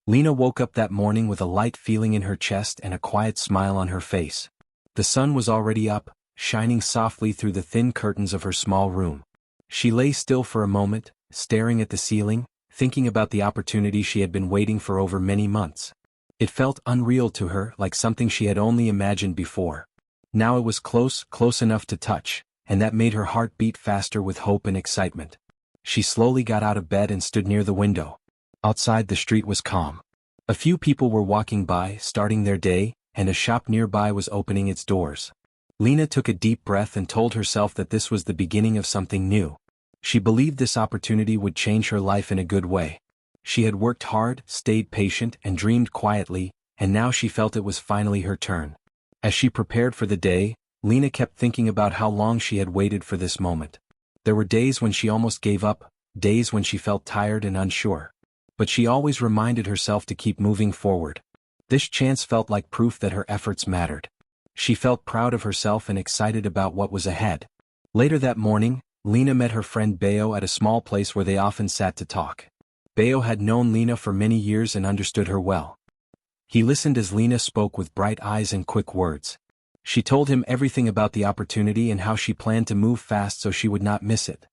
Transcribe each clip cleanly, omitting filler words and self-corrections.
Lena woke up that morning with a light feeling in her chest and a quiet smile on her face. The sun was already up, shining softly through the thin curtains of her small room. She lay still for a moment, staring at the ceiling, thinking about the opportunity she had been waiting for over many months. It felt unreal to her, like something she had only imagined before. Now it was close enough to touch, and that made her heart beat faster with hope and excitement. She slowly got out of bed and stood near the window. Outside, the street was calm. A few people were walking by, starting their day, and a shop nearby was opening its doors. Lena took a deep breath and told herself that this was the beginning of something new. She believed this opportunity would change her life in a good way. She had worked hard, stayed patient, and dreamed quietly, and now she felt it was finally her turn. As she prepared for the day, Lena kept thinking about how long she had waited for this moment. There were days when she almost gave up, days when she felt tired and unsure. But she always reminded herself to keep moving forward. This chance felt like proof that her efforts mattered. She felt proud of herself and excited about what was ahead. Later that morning, Lena met her friend Bayo at a small place where they often sat to talk. Bayo had known Lena for many years and understood her well. He listened as Lena spoke with bright eyes and quick words. She told him everything about the opportunity and how she planned to move fast so she would not miss it.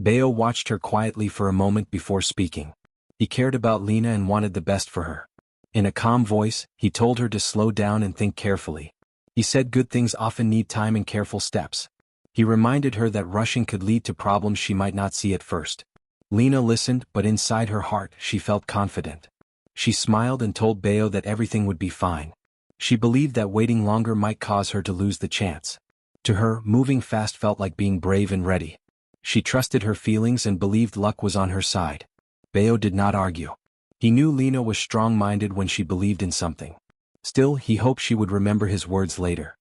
Bayo watched her quietly for a moment before speaking. He cared about Lena and wanted the best for her. In a calm voice, he told her to slow down and think carefully. He said good things often need time and careful steps. He reminded her that rushing could lead to problems she might not see at first. Lena listened, but inside her heart, she felt confident. She smiled and told Bayo that everything would be fine. She believed that waiting longer might cause her to lose the chance. To her, moving fast felt like being brave and ready. She trusted her feelings and believed luck was on her side. Bayo did not argue. He knew Lena was strong-minded when she believed in something. Still, he hoped she would remember his words later.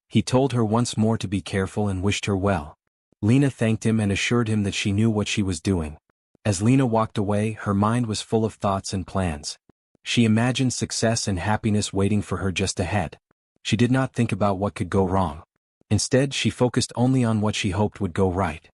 He told her once more to be careful and wished her well. Lena thanked him and assured him that she knew what she was doing. As Lena walked away, her mind was full of thoughts and plans. She imagined success and happiness waiting for her just ahead. She did not think about what could go wrong. Instead, she focused only on what she hoped would go right.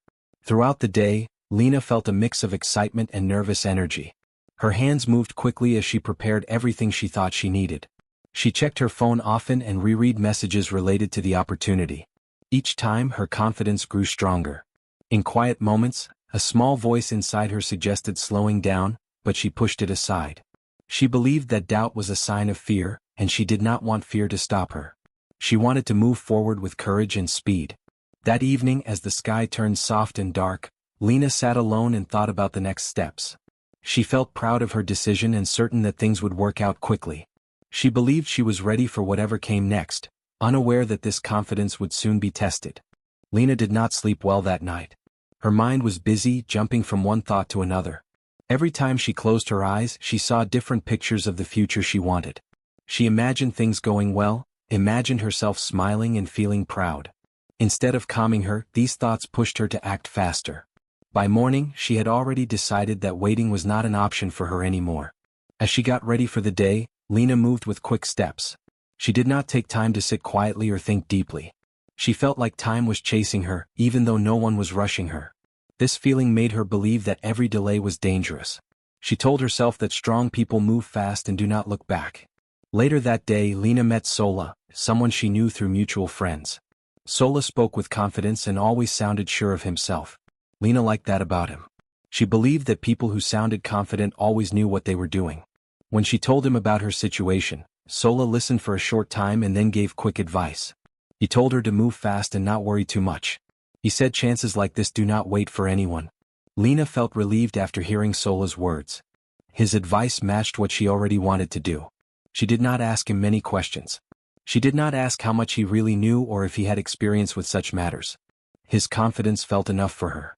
Throughout the day, Lena felt a mix of excitement and nervous energy. Her hands moved quickly as she prepared everything she thought she needed. She checked her phone often and reread messages related to the opportunity. Each time, her confidence grew stronger. In quiet moments, a small voice inside her suggested slowing down, but she pushed it aside. She believed that doubt was a sign of fear, and she did not want fear to stop her. She wanted to move forward with courage and speed. That evening, as the sky turned soft and dark, Lena sat alone and thought about the next steps. She felt proud of her decision and certain that things would work out quickly. She believed she was ready for whatever came next, unaware that this confidence would soon be tested. Lena did not sleep well that night. Her mind was busy, jumping from one thought to another. Every time she closed her eyes, she saw different pictures of the future she wanted. She imagined things going well, imagined herself smiling and feeling proud. Instead of calming her, these thoughts pushed her to act faster. By morning, she had already decided that waiting was not an option for her anymore. As she got ready for the day, Lena moved with quick steps. She did not take time to sit quietly or think deeply. She felt like time was chasing her, even though no one was rushing her. This feeling made her believe that every delay was dangerous. She told herself that strong people move fast and do not look back. Later that day, Lena met Sola, someone she knew through mutual friends. Sola spoke with confidence and always sounded sure of himself. Lena liked that about him. She believed that people who sounded confident always knew what they were doing. When she told him about her situation, Sola listened for a short time and then gave quick advice. He told her to move fast and not worry too much. He said chances like this do not wait for anyone. Lena felt relieved after hearing Sola's words. His advice matched what she already wanted to do. She did not ask him many questions. She did not ask how much he really knew or if he had experience with such matters. His confidence felt enough for her.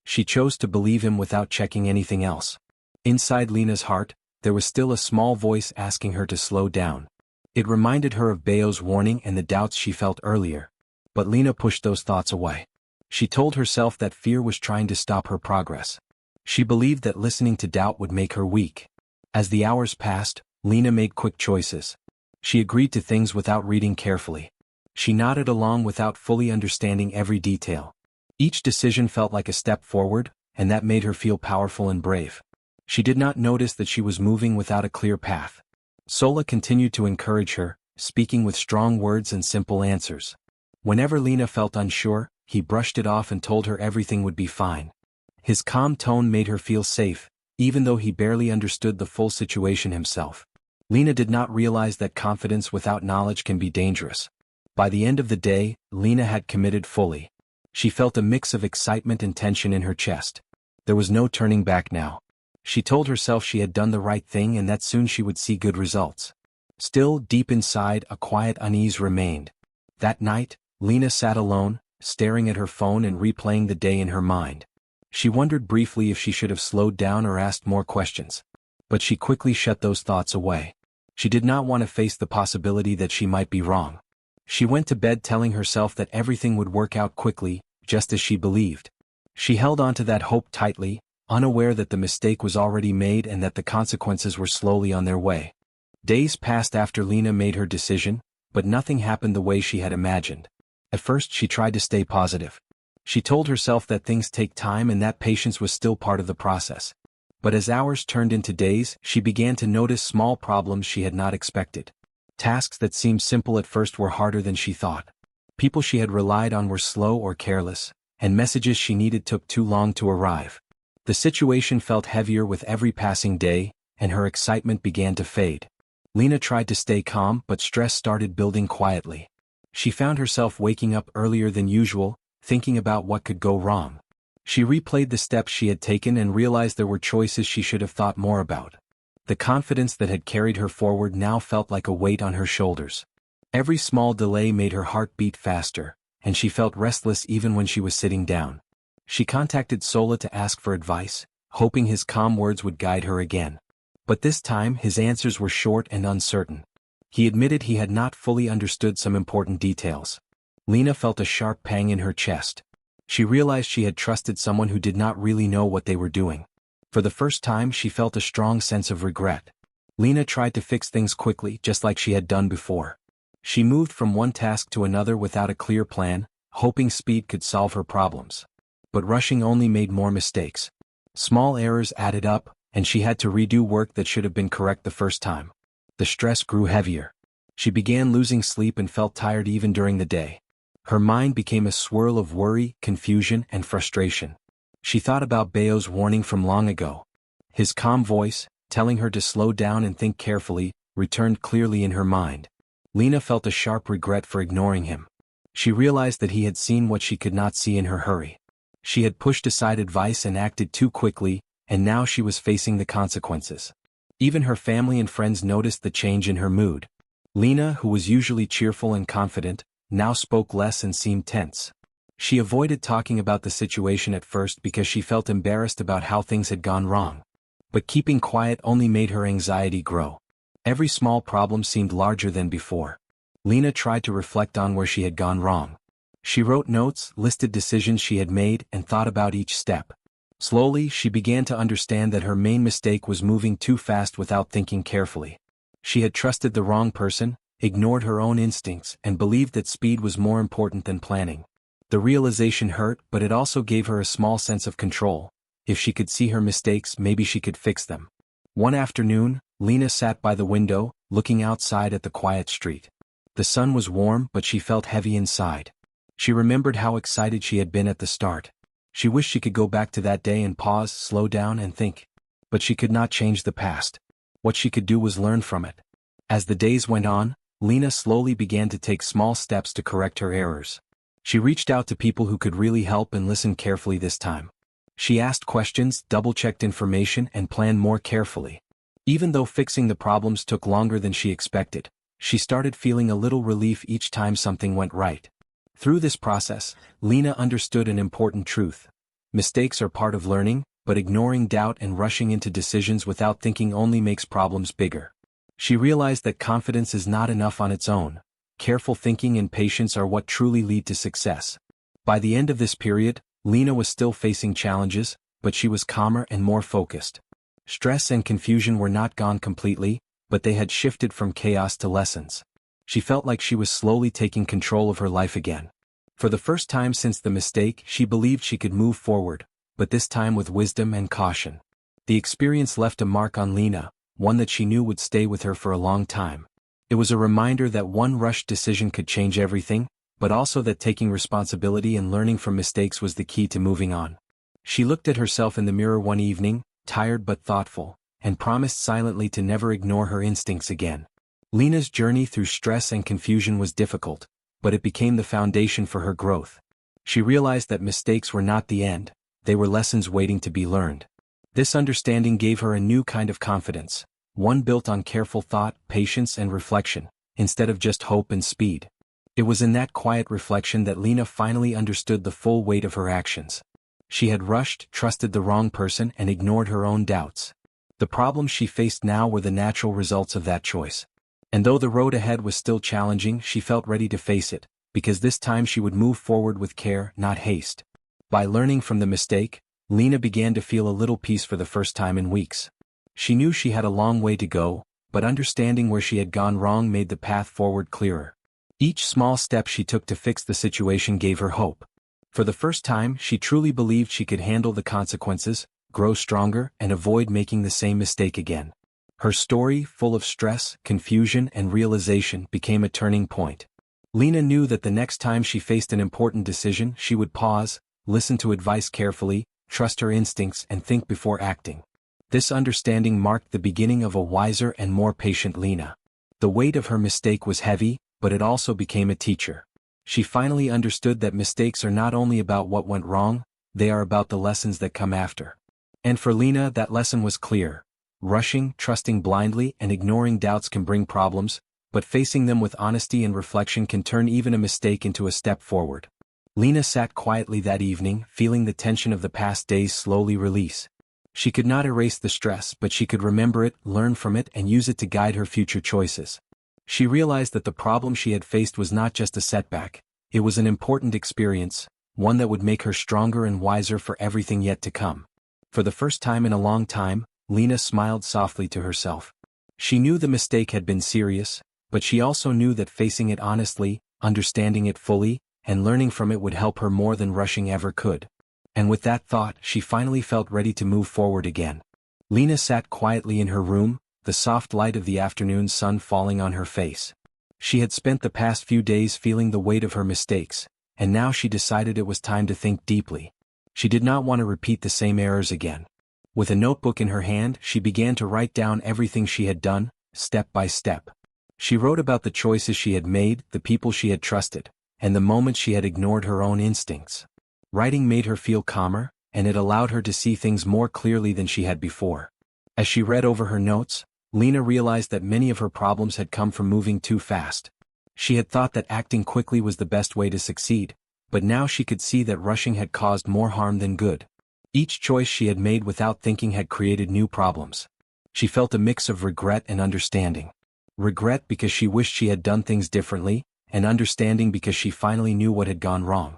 She chose to believe him without checking anything else. Inside Lena's heart, there was still a small voice asking her to slow down. It reminded her of Bayo's warning and the doubts she felt earlier. But Lena pushed those thoughts away. She told herself that fear was trying to stop her progress. She believed that listening to doubt would make her weak. As the hours passed, Lena made quick choices. She agreed to things without reading carefully. She nodded along without fully understanding every detail. Each decision felt like a step forward, and that made her feel powerful and brave. She did not notice that she was moving without a clear path. Sola continued to encourage her, speaking with strong words and simple answers. Whenever Lena felt unsure, he brushed it off and told her everything would be fine. His calm tone made her feel safe, even though he barely understood the full situation himself. Lena did not realize that confidence without knowledge can be dangerous. By the end of the day, Lena had committed fully. She felt a mix of excitement and tension in her chest. There was no turning back now. She told herself she had done the right thing and that soon she would see good results. Still, deep inside, a quiet unease remained. That night, Lena sat alone, staring at her phone and replaying the day in her mind. She wondered briefly if she should have slowed down or asked more questions. But she quickly shut those thoughts away. She did not want to face the possibility that she might be wrong. She went to bed telling herself that everything would work out quickly, just as she believed. She held on to that hope tightly, unaware that the mistake was already made and that the consequences were slowly on their way. Days passed after Lena made her decision, but nothing happened the way she had imagined. At first she tried to stay positive. She told herself that things take time and that patience was still part of the process. But as hours turned into days, she began to notice small problems she had not expected. Tasks that seemed simple at first were harder than she thought. People she had relied on were slow or careless, and messages she needed took too long to arrive. The situation felt heavier with every passing day, and her excitement began to fade. Lena tried to stay calm, but stress started building quietly. She found herself waking up earlier than usual, thinking about what could go wrong. She replayed the steps she had taken and realized there were choices she should have thought more about. The confidence that had carried her forward now felt like a weight on her shoulders. Every small delay made her heart beat faster, and she felt restless even when she was sitting down. She contacted Sola to ask for advice, hoping his calm words would guide her again. But this time his answers were short and uncertain. He admitted he had not fully understood some important details. Lena felt a sharp pang in her chest. She realized she had trusted someone who did not really know what they were doing. For the first time she felt a strong sense of regret. Lena tried to fix things quickly, just like she had done before. She moved from one task to another without a clear plan, hoping speed could solve her problems. But rushing only made more mistakes. Small errors added up, and she had to redo work that should have been correct the first time. The stress grew heavier. She began losing sleep and felt tired even during the day. Her mind became a swirl of worry, confusion, and frustration. She thought about Bayo's warning from long ago. His calm voice, telling her to slow down and think carefully, returned clearly in her mind. Lena felt a sharp regret for ignoring him. She realized that he had seen what she could not see in her hurry. She had pushed aside advice and acted too quickly, and now she was facing the consequences. Even her family and friends noticed the change in her mood. Lena, who was usually cheerful and confident, now spoke less and seemed tense. She avoided talking about the situation at first because she felt embarrassed about how things had gone wrong. But keeping quiet only made her anxiety grow. Every small problem seemed larger than before. Lena tried to reflect on where she had gone wrong. She wrote notes, listed decisions she had made, and thought about each step. Slowly, she began to understand that her main mistake was moving too fast without thinking carefully. She had trusted the wrong person, ignored her own instincts, and believed that speed was more important than planning. The realization hurt, but it also gave her a small sense of control. If she could see her mistakes, maybe she could fix them. One afternoon, Lena sat by the window, looking outside at the quiet street. The sun was warm, but she felt heavy inside. She remembered how excited she had been at the start. She wished she could go back to that day and pause, slow down, and think. But she could not change the past. What she could do was learn from it. As the days went on, Lena slowly began to take small steps to correct her errors. She reached out to people who could really help and listened carefully this time. She asked questions, double-checked information, and planned more carefully. Even though fixing the problems took longer than she expected, she started feeling a little relief each time something went right. Through this process, Lena understood an important truth. Mistakes are part of learning, but ignoring doubt and rushing into decisions without thinking only makes problems bigger. She realized that confidence is not enough on its own. Careful thinking and patience are what truly lead to success. By the end of this period, Lena was still facing challenges, but she was calmer and more focused. Stress and confusion were not gone completely, but they had shifted from chaos to lessons. She felt like she was slowly taking control of her life again. For the first time since the mistake, she believed she could move forward, but this time with wisdom and caution. The experience left a mark on Lena, one that she knew would stay with her for a long time. It was a reminder that one rushed decision could change everything, but also that taking responsibility and learning from mistakes was the key to moving on. She looked at herself in the mirror one evening, tired but thoughtful, and promised silently to never ignore her instincts again. Lena's journey through stress and confusion was difficult, but it became the foundation for her growth. She realized that mistakes were not the end, they were lessons waiting to be learned. This understanding gave her a new kind of confidence, one built on careful thought, patience and reflection, instead of just hope and speed. It was in that quiet reflection that Lena finally understood the full weight of her actions. She had rushed, trusted the wrong person and ignored her own doubts. The problems she faced now were the natural results of that choice. And though the road ahead was still challenging, she felt ready to face it, because this time she would move forward with care, not haste. By learning from the mistake, Lena began to feel a little peace for the first time in weeks. She knew she had a long way to go, but understanding where she had gone wrong made the path forward clearer. Each small step she took to fix the situation gave her hope. For the first time, she truly believed she could handle the consequences, grow stronger, and avoid making the same mistake again. Her story, full of stress, confusion, and realization, became a turning point. Lena knew that the next time she faced an important decision, she would pause, listen to advice carefully, trust her instincts, and think before acting. This understanding marked the beginning of a wiser and more patient Lena. The weight of her mistake was heavy, but it also became a teacher. She finally understood that mistakes are not only about what went wrong, they are about the lessons that come after. And for Lena, that lesson was clear. Rushing, trusting blindly, and ignoring doubts can bring problems, but facing them with honesty and reflection can turn even a mistake into a step forward. Lena sat quietly that evening, feeling the tension of the past days slowly release. She could not erase the stress, but she could remember it, learn from it, and use it to guide her future choices. She realized that the problem she had faced was not just a setback, it was an important experience, one that would make her stronger and wiser for everything yet to come. For the first time in a long time, Lena smiled softly to herself. She knew the mistake had been serious, but she also knew that facing it honestly, understanding it fully, and learning from it would help her more than rushing ever could. And with that thought, she finally felt ready to move forward again. Lena sat quietly in her room, the soft light of the afternoon sun falling on her face. She had spent the past few days feeling the weight of her mistakes, and now she decided it was time to think deeply. She did not want to repeat the same errors again. With a notebook in her hand, she began to write down everything she had done, step by step. She wrote about the choices she had made, the people she had trusted, and the moments she had ignored her own instincts. Writing made her feel calmer, and it allowed her to see things more clearly than she had before. As she read over her notes, Lena realized that many of her problems had come from moving too fast. She had thought that acting quickly was the best way to succeed, but now she could see that rushing had caused more harm than good. Each choice she had made without thinking had created new problems. She felt a mix of regret and understanding. Regret because she wished she had done things differently, and understanding because she finally knew what had gone wrong.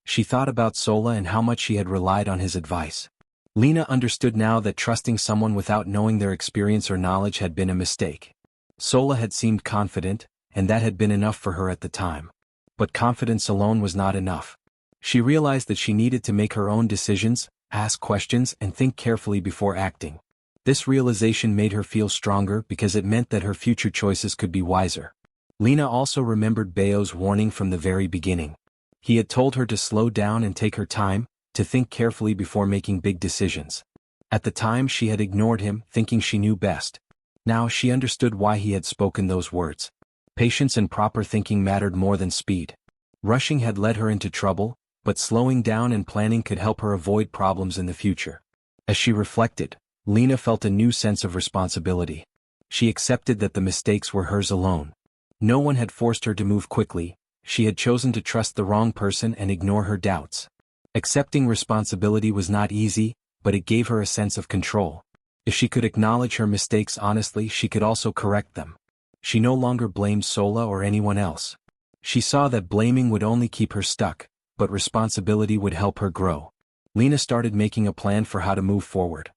She thought about Sola and how much she had relied on his advice. Lena understood now that trusting someone without knowing their experience or knowledge had been a mistake. Sola had seemed confident, and that had been enough for her at the time. But confidence alone was not enough. She realized that she needed to make her own decisions, ask questions, and think carefully before acting. This realization made her feel stronger because it meant that her future choices could be wiser. Lena also remembered Bayo's warning from the very beginning. He had told her to slow down and take her time, to think carefully before making big decisions. At the time she had ignored him, thinking she knew best. Now she understood why he had spoken those words. Patience and proper thinking mattered more than speed. Rushing had led her into trouble, but slowing down and planning could help her avoid problems in the future. As she reflected, Lena felt a new sense of responsibility. She accepted that the mistakes were hers alone. No one had forced her to move quickly. She had chosen to trust the wrong person and ignore her doubts. Accepting responsibility was not easy, but it gave her a sense of control. If she could acknowledge her mistakes honestly, she could also correct them. She no longer blamed Sola or anyone else. She saw that blaming would only keep her stuck, but responsibility would help her grow. Lena started making a plan for how to move forward.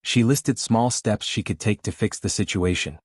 She listed small steps she could take to fix the situation.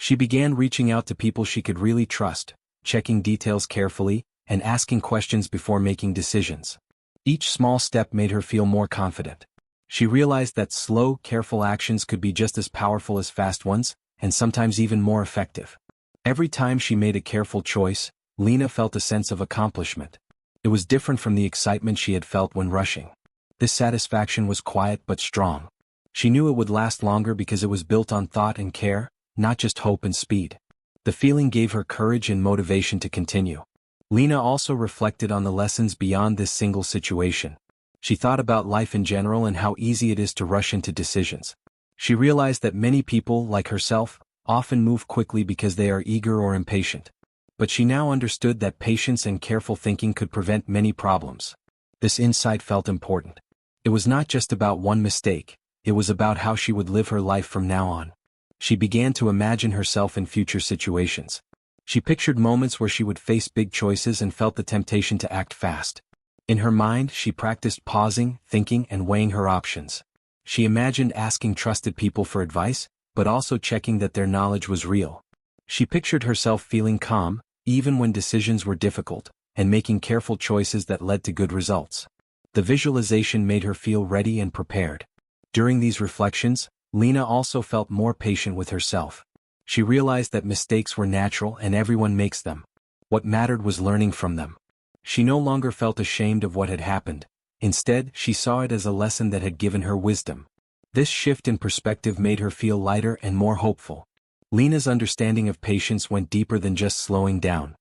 She began reaching out to people she could really trust, checking details carefully, and asking questions before making decisions. Each small step made her feel more confident. She realized that slow, careful actions could be just as powerful as fast ones, and sometimes even more effective. Every time she made a careful choice, Lena felt a sense of accomplishment. It was different from the excitement she had felt when rushing. This satisfaction was quiet but strong. She knew it would last longer because it was built on thought and care, not just hope and speed. The feeling gave her courage and motivation to continue. Lena also reflected on the lessons beyond this single situation. She thought about life in general and how easy it is to rush into decisions. She realized that many people, like herself, often move quickly because they are eager or impatient. But she now understood that patience and careful thinking could prevent many problems. This insight felt important. It was not just about one mistake, it was about how she would live her life from now on. She began to imagine herself in future situations. She pictured moments where she would face big choices and felt the temptation to act fast. In her mind, she practiced pausing, thinking, and weighing her options. She imagined asking trusted people for advice, but also checking that their knowledge was real. She pictured herself feeling calm, even when decisions were difficult, and making careful choices that led to good results. The visualization made her feel ready and prepared. During these reflections, Lena also felt more patient with herself. She realized that mistakes were natural and everyone makes them. What mattered was learning from them. She no longer felt ashamed of what had happened. Instead, she saw it as a lesson that had given her wisdom. This shift in perspective made her feel lighter and more hopeful. Lena's understanding of patience went deeper than just slowing down.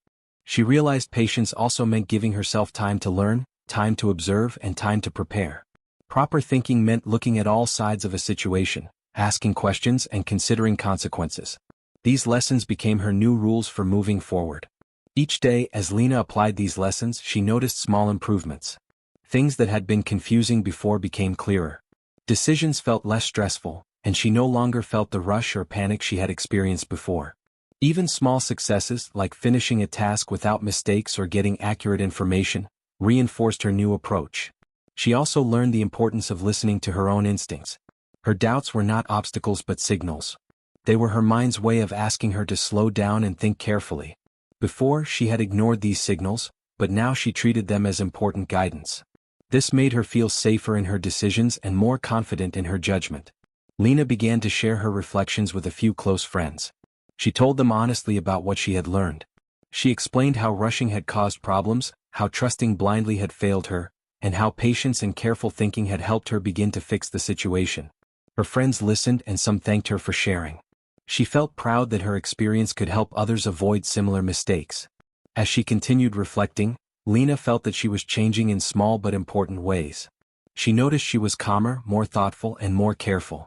She realized patience also meant giving herself time to learn, time to observe, and time to prepare. Proper thinking meant looking at all sides of a situation, asking questions, and considering consequences. These lessons became her new rules for moving forward. Each day, as Lena applied these lessons, she noticed small improvements. Things that had been confusing before became clearer. Decisions felt less stressful, and she no longer felt the rush or panic she had experienced before. Even small successes, like finishing a task without mistakes or getting accurate information, reinforced her new approach. She also learned the importance of listening to her own instincts. Her doubts were not obstacles but signals. They were her mind's way of asking her to slow down and think carefully. Before, she had ignored these signals, but now she treated them as important guidance. This made her feel safer in her decisions and more confident in her judgment. Lena began to share her reflections with a few close friends. She told them honestly about what she had learned. She explained how rushing had caused problems, how trusting blindly had failed her, and how patience and careful thinking had helped her begin to fix the situation. Her friends listened and some thanked her for sharing. She felt proud that her experience could help others avoid similar mistakes. As she continued reflecting, Lena felt that she was changing in small but important ways. She noticed she was calmer, more thoughtful, and more careful.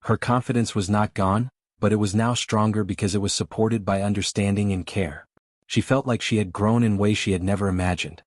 Her confidence was not gone, but it was now stronger because it was supported by understanding and care. She felt like she had grown in ways she had never imagined.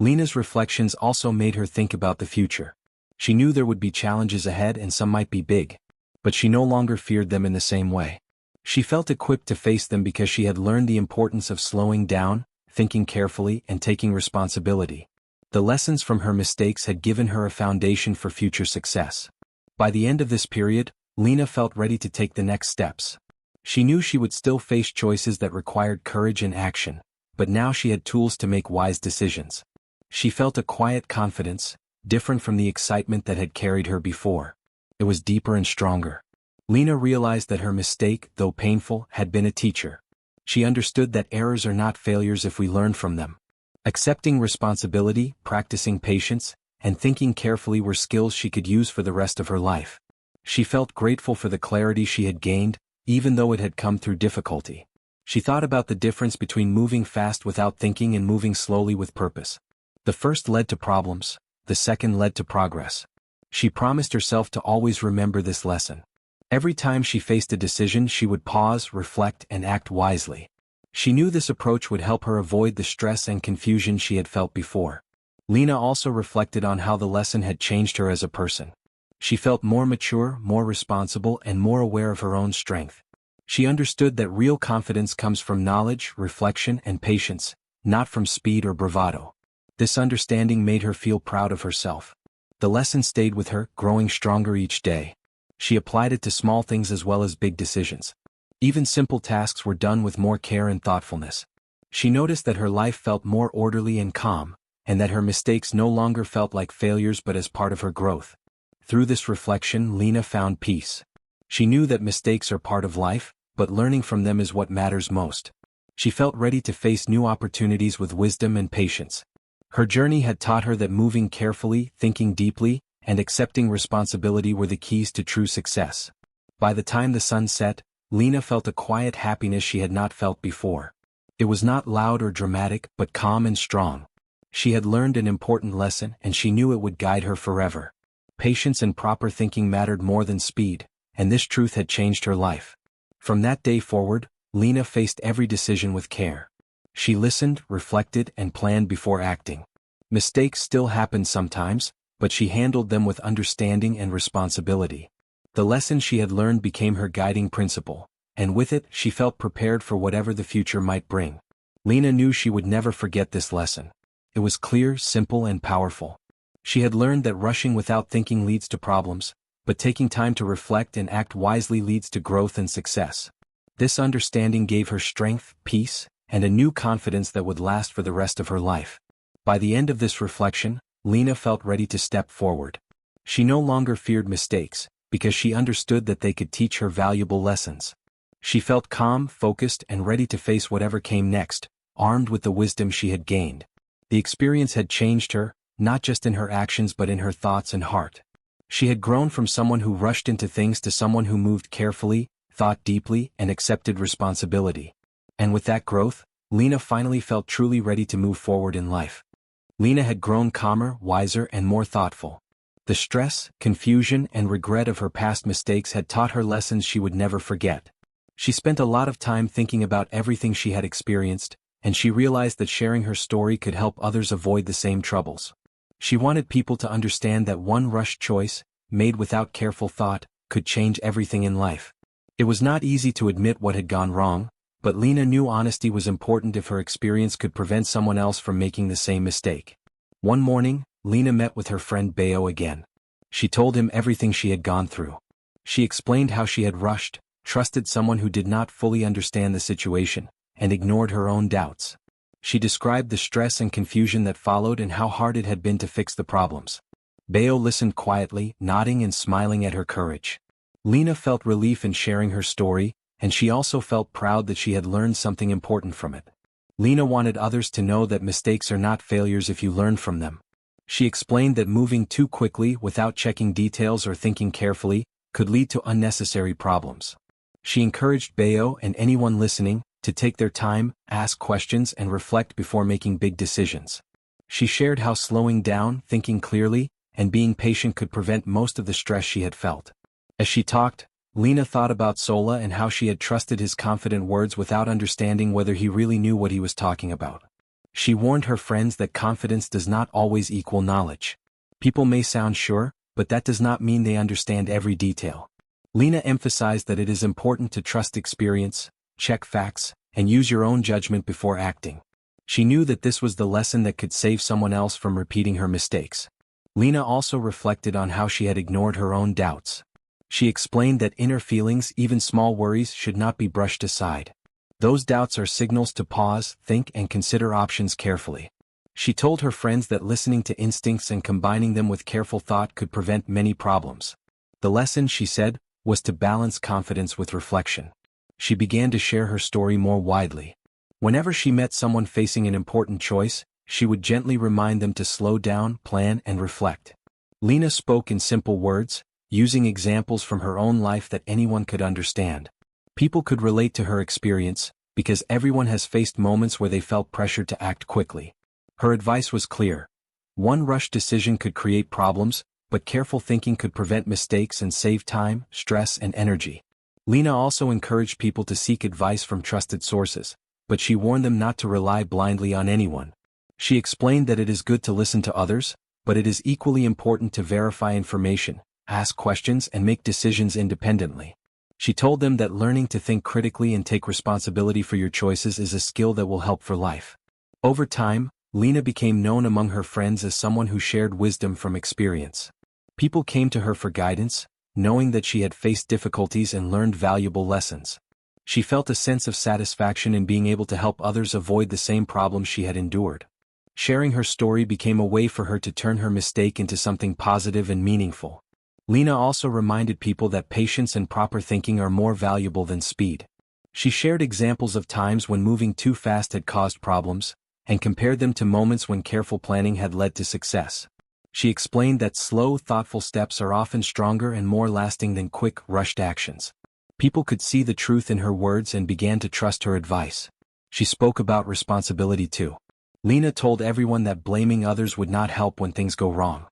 Lena's reflections also made her think about the future. She knew there would be challenges ahead and some might be big, but she no longer feared them in the same way. She felt equipped to face them because she had learned the importance of slowing down, thinking carefully, and taking responsibility. The lessons from her mistakes had given her a foundation for future success. By the end of this period, Lena felt ready to take the next steps. She knew she would still face choices that required courage and action, but now she had tools to make wise decisions. She felt a quiet confidence, different from the excitement that had carried her before. It was deeper and stronger. Lena realized that her mistake, though painful, had been a teacher. She understood that errors are not failures if we learn from them. Accepting responsibility, practicing patience, and thinking carefully were skills she could use for the rest of her life. She felt grateful for the clarity she had gained, even though it had come through difficulty. She thought about the difference between moving fast without thinking and moving slowly with purpose. The first led to problems, the second led to progress. She promised herself to always remember this lesson. Every time she faced a decision, she would pause, reflect, and act wisely. She knew this approach would help her avoid the stress and confusion she had felt before. Lena also reflected on how the lesson had changed her as a person. She felt more mature, more responsible, and more aware of her own strength. She understood that real confidence comes from knowledge, reflection, and patience, not from speed or bravado. This understanding made her feel proud of herself. The lesson stayed with her, growing stronger each day. She applied it to small things as well as big decisions. Even simple tasks were done with more care and thoughtfulness. She noticed that her life felt more orderly and calm, and that her mistakes no longer felt like failures but as part of her growth. Through this reflection, Lena found peace. She knew that mistakes are part of life, but learning from them is what matters most. She felt ready to face new opportunities with wisdom and patience. Her journey had taught her that moving carefully, thinking deeply, and accepting responsibility were the keys to true success. By the time the sun set, Lena felt a quiet happiness she had not felt before. It was not loud or dramatic, but calm and strong. She had learned an important lesson, and she knew it would guide her forever. Patience and proper thinking mattered more than speed, and this truth had changed her life. From that day forward, Lena faced every decision with care. She listened, reflected, and planned before acting. Mistakes still happened sometimes, but she handled them with understanding and responsibility. The lesson she had learned became her guiding principle, and with it she felt prepared for whatever the future might bring. Lena knew she would never forget this lesson. It was clear, simple, and powerful. She had learned that rushing without thinking leads to problems, but taking time to reflect and act wisely leads to growth and success. This understanding gave her strength, peace, and a new confidence that would last for the rest of her life. By the end of this reflection, Lena felt ready to step forward. She no longer feared mistakes, because she understood that they could teach her valuable lessons. She felt calm, focused, and ready to face whatever came next, armed with the wisdom she had gained. The experience had changed her, not just in her actions but in her thoughts and heart. She had grown from someone who rushed into things to someone who moved carefully, thought deeply, and accepted responsibility. And with that growth, Lena finally felt truly ready to move forward in life. Lena had grown calmer, wiser, and more thoughtful. The stress, confusion, and regret of her past mistakes had taught her lessons she would never forget. She spent a lot of time thinking about everything she had experienced, and she realized that sharing her story could help others avoid the same troubles. She wanted people to understand that one rushed choice, made without careful thought, could change everything in life. It was not easy to admit what had gone wrong, but Lena knew honesty was important if her experience could prevent someone else from making the same mistake. One morning, Lena met with her friend Bayo again. She told him everything she had gone through. She explained how she had rushed, trusted someone who did not fully understand the situation, and ignored her own doubts. She described the stress and confusion that followed and how hard it had been to fix the problems. Bayo listened quietly, nodding and smiling at her courage. Lena felt relief in sharing her story, and she also felt proud that she had learned something important from it. Lena wanted others to know that mistakes are not failures if you learn from them. She explained that moving too quickly without checking details or thinking carefully could lead to unnecessary problems. She encouraged Bayo and anyone listening to take their time, ask questions, and reflect before making big decisions. She shared how slowing down, thinking clearly, and being patient could prevent most of the stress she had felt. As she talked, Lena thought about Sola and how she had trusted his confident words without understanding whether he really knew what he was talking about. She warned her friends that confidence does not always equal knowledge. People may sound sure, but that does not mean they understand every detail. Lena emphasized that it is important to trust experience, check facts, and use your own judgment before acting. She knew that this was the lesson that could save someone else from repeating her mistakes. Lena also reflected on how she had ignored her own doubts. She explained that inner feelings, even small worries, should not be brushed aside. Those doubts are signals to pause, think, and consider options carefully. She told her friends that listening to instincts and combining them with careful thought could prevent many problems. The lesson, she said, was to balance confidence with reflection. She began to share her story more widely. Whenever she met someone facing an important choice, she would gently remind them to slow down, plan, and reflect. Lena spoke in simple words, using examples from her own life that anyone could understand. People could relate to her experience, because everyone has faced moments where they felt pressured to act quickly. Her advice was clear. One rushed decision could create problems, but careful thinking could prevent mistakes and save time, stress, and energy. Lena also encouraged people to seek advice from trusted sources, but she warned them not to rely blindly on anyone. She explained that it is good to listen to others, but it is equally important to verify information, ask questions, and make decisions independently. She told them that learning to think critically and take responsibility for your choices is a skill that will help for life. Over time, Lena became known among her friends as someone who shared wisdom from experience. People came to her for guidance, knowing that she had faced difficulties and learned valuable lessons. She felt a sense of satisfaction in being able to help others avoid the same problems she had endured. Sharing her story became a way for her to turn her mistake into something positive and meaningful. Lena also reminded people that patience and proper thinking are more valuable than speed. She shared examples of times when moving too fast had caused problems, and compared them to moments when careful planning had led to success. She explained that slow, thoughtful steps are often stronger and more lasting than quick, rushed actions. People could see the truth in her words and began to trust her advice. She spoke about responsibility too. Lena told everyone that blaming others would not help when things go wrong.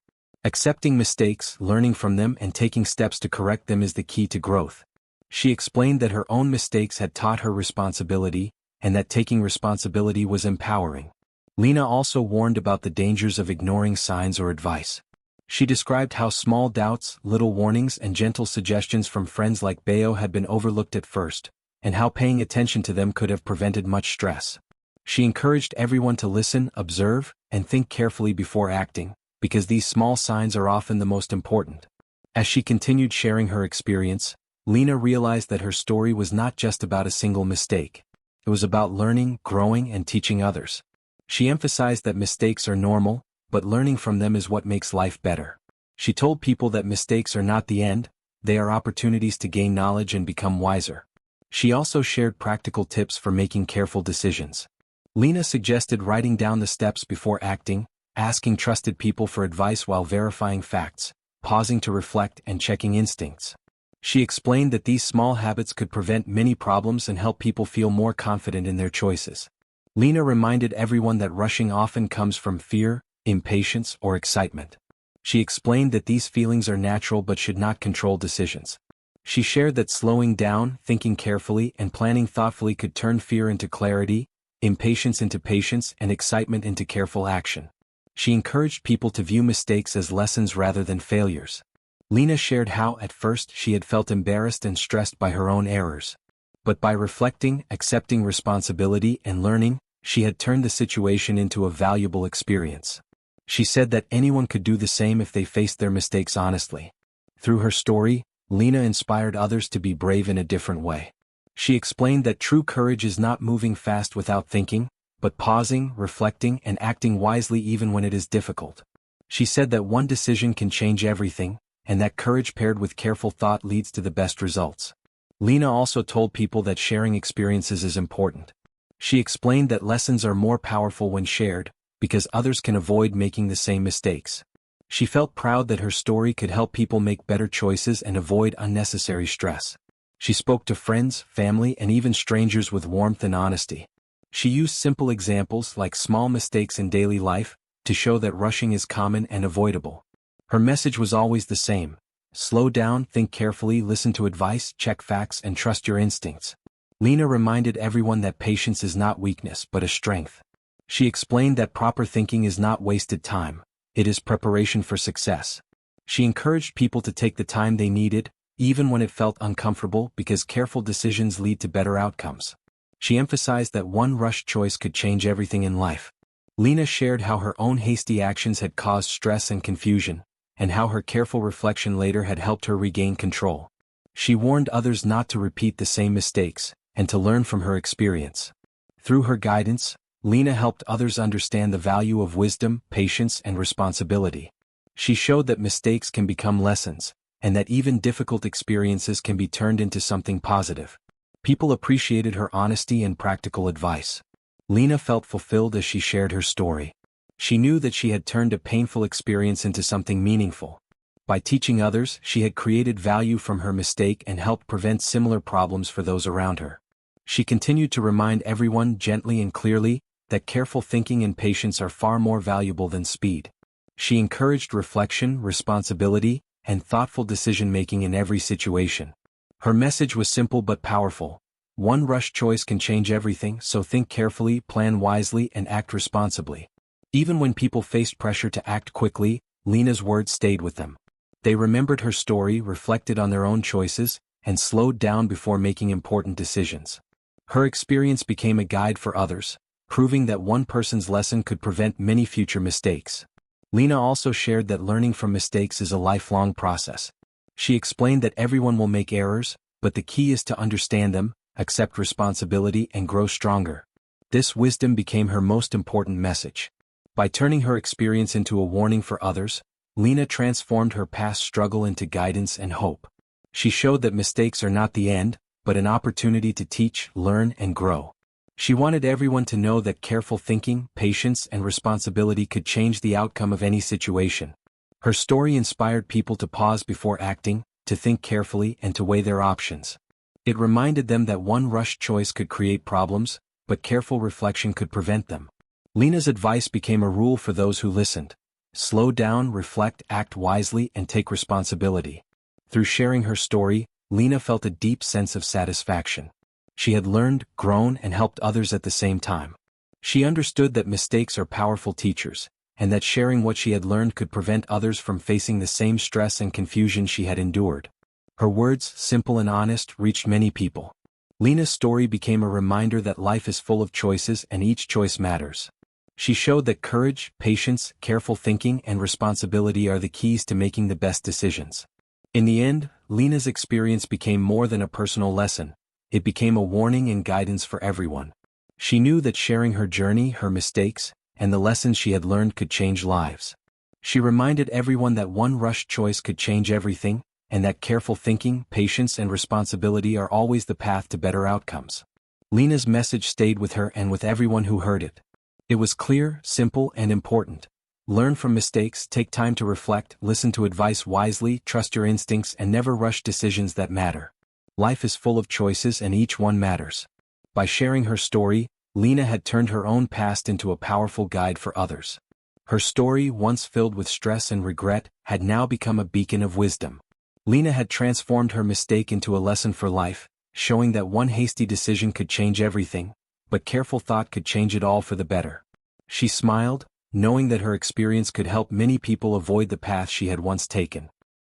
Accepting mistakes, learning from them, and taking steps to correct them is the key to growth. She explained that her own mistakes had taught her responsibility, and that taking responsibility was empowering. Lena also warned about the dangers of ignoring signs or advice. She described how small doubts, little warnings, and gentle suggestions from friends like Bayo had been overlooked at first, and how paying attention to them could have prevented much stress. She encouraged everyone to listen, observe, and think carefully before acting, because these small signs are often the most important. As she continued sharing her experience, Lena realized that her story was not just about a single mistake. It was about learning, growing, and teaching others. She emphasized that mistakes are normal, but learning from them is what makes life better. She told people that mistakes are not the end, they are opportunities to gain knowledge and become wiser. She also shared practical tips for making careful decisions. Lena suggested writing down the steps before acting, asking trusted people for advice while verifying facts, pausing to reflect, and checking instincts. She explained that these small habits could prevent many problems and help people feel more confident in their choices. Lena reminded everyone that rushing often comes from fear, impatience, or excitement. She explained that these feelings are natural but should not control decisions. She shared that slowing down, thinking carefully, and planning thoughtfully could turn fear into clarity, impatience into patience, and excitement into careful action. She encouraged people to view mistakes as lessons rather than failures. Lena shared how, at first, she had felt embarrassed and stressed by her own errors. But by reflecting, accepting responsibility, and learning, she had turned the situation into a valuable experience. She said that anyone could do the same if they faced their mistakes honestly. Through her story, Lena inspired others to be brave in a different way. She explained that true courage is not moving fast without thinking, but pausing, reflecting, and acting wisely even when it is difficult. She said that one decision can change everything, and that courage paired with careful thought leads to the best results. Lena also told people that sharing experiences is important. She explained that lessons are more powerful when shared, because others can avoid making the same mistakes. She felt proud that her story could help people make better choices and avoid unnecessary stress. She spoke to friends, family, and even strangers with warmth and honesty. She used simple examples like small mistakes in daily life to show that rushing is common and avoidable. Her message was always the same: slow down, think carefully, listen to advice, check facts, and trust your instincts. Lena reminded everyone that patience is not weakness but a strength. She explained that proper thinking is not wasted time, it is preparation for success. She encouraged people to take the time they needed, even when it felt uncomfortable, because careful decisions lead to better outcomes. She emphasized that one rushed choice could change everything in life. Lena shared how her own hasty actions had caused stress and confusion, and how her careful reflection later had helped her regain control. She warned others not to repeat the same mistakes, and to learn from her experience. Through her guidance, Lena helped others understand the value of wisdom, patience, and responsibility. She showed that mistakes can become lessons, and that even difficult experiences can be turned into something positive. People appreciated her honesty and practical advice. Lena felt fulfilled as she shared her story. She knew that she had turned a painful experience into something meaningful. By teaching others, she had created value from her mistake and helped prevent similar problems for those around her. She continued to remind everyone gently and clearly that careful thinking and patience are far more valuable than speed. She encouraged reflection, responsibility, and thoughtful decision-making in every situation. Her message was simple but powerful. One rushed choice can change everything, so think carefully, plan wisely, and act responsibly. Even when people faced pressure to act quickly, Lena's words stayed with them. They remembered her story, reflected on their own choices, and slowed down before making important decisions. Her experience became a guide for others, proving that one person's lesson could prevent many future mistakes. Lena also shared that learning from mistakes is a lifelong process. She explained that everyone will make errors, but the key is to understand them, accept responsibility, and grow stronger. This wisdom became her most important message. By turning her experience into a warning for others, Lena transformed her past struggle into guidance and hope. She showed that mistakes are not the end, but an opportunity to teach, learn, and grow. She wanted everyone to know that careful thinking, patience, and responsibility could change the outcome of any situation. Her story inspired people to pause before acting, to think carefully, and to weigh their options. It reminded them that one rushed choice could create problems, but careful reflection could prevent them. Lena's advice became a rule for those who listened. Slow down, reflect, act wisely, and take responsibility. Through sharing her story, Lena felt a deep sense of satisfaction. She had learned, grown, and helped others at the same time. She understood that mistakes are powerful teachers, and that sharing what she had learned could prevent others from facing the same stress and confusion she had endured. Her words, simple and honest, reached many people. Lena's story became a reminder that life is full of choices and each choice matters. She showed that courage, patience, careful thinking, and responsibility are the keys to making the best decisions. In the end, Lena's experience became more than a personal lesson. It became a warning and guidance for everyone. She knew that sharing her journey, her mistakes, and the lessons she had learned could change lives. She reminded everyone that one rushed choice could change everything, and that careful thinking, patience, and responsibility are always the path to better outcomes. Lena's message stayed with her and with everyone who heard it. It was clear, simple, and important. Learn from mistakes, take time to reflect, listen to advice wisely, trust your instincts, and never rush decisions that matter. Life is full of choices and each one matters. By sharing her story, Lena had turned her own past into a powerful guide for others. Her story, once filled with stress and regret, had now become a beacon of wisdom. Lena had transformed her mistake into a lesson for life, showing that one hasty decision could change everything, but careful thought could change it all for the better. She smiled, knowing that her experience could help many people avoid the path she had once taken.